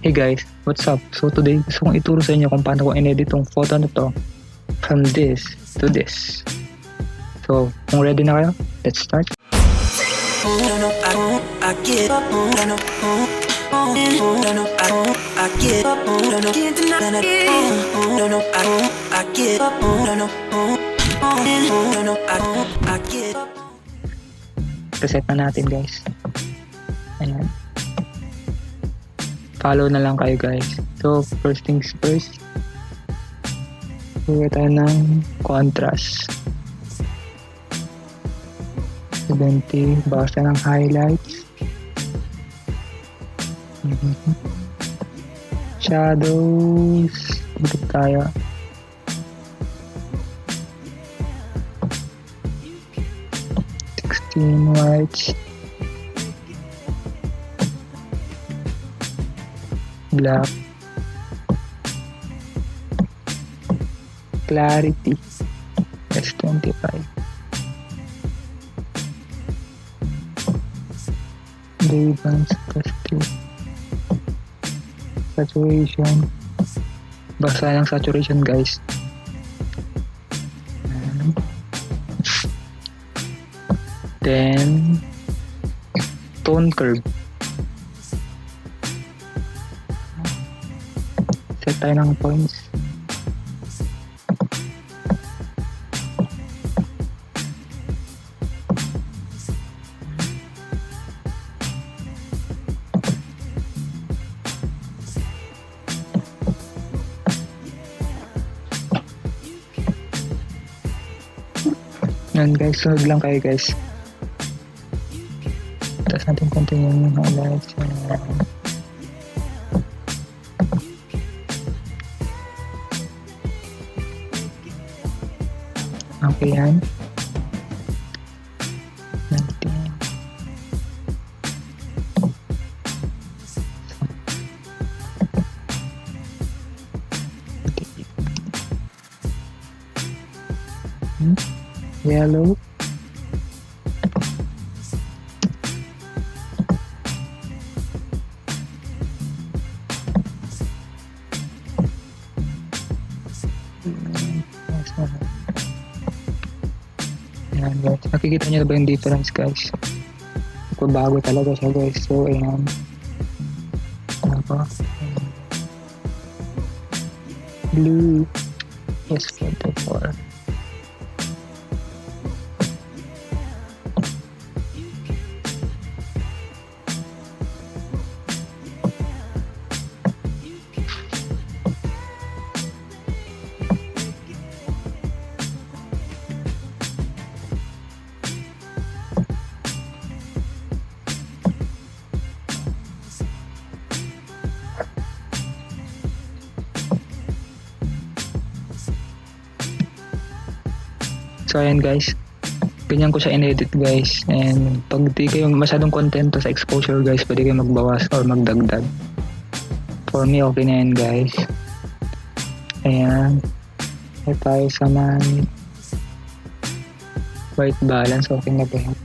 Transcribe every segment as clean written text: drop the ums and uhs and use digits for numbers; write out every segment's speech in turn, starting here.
Hey guys, what's up? So today gusto kong ituro sa inyo kung paano ko in-edit tong photo na to from this to this. So kung ready na kayo, let's start. Reset na natin guys. Ayan. Follow na lang kayo guys. So first things first, gawin tayo ng contrast 70, bawas tayo ng highlights, shadows, balik tayo, whites, black, clarity S25, Ray-Bans saturation, basta ng saturation guys. Then tone curve, set tayo ng points. Yan guys, sunod lang kayo guys. Tapos natin continue yung highlights. Okay yan. Yellow. Ayan guys, nakikita nyo na ba yung difference guys? Bago talaga siya guys. So ayan, blue S44. So ayan guys, ganyan ko siya in-edit guys. And pag di kayo masyadong kontento sa exposure guys, pwede kayo magbawas or magdagdag. For me, okay na yan guys. Ayan, ay tayo sa may white balance, okay na ba yan?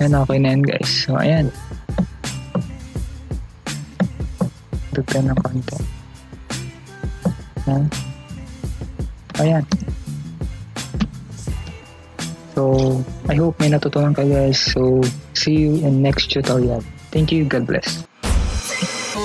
Ayan, okay na yan guys. So ayan, dagdag ng konti. Ayan. So, I hope may natutunan ka guys. So, see you in next tutorial. Thank you. God bless. I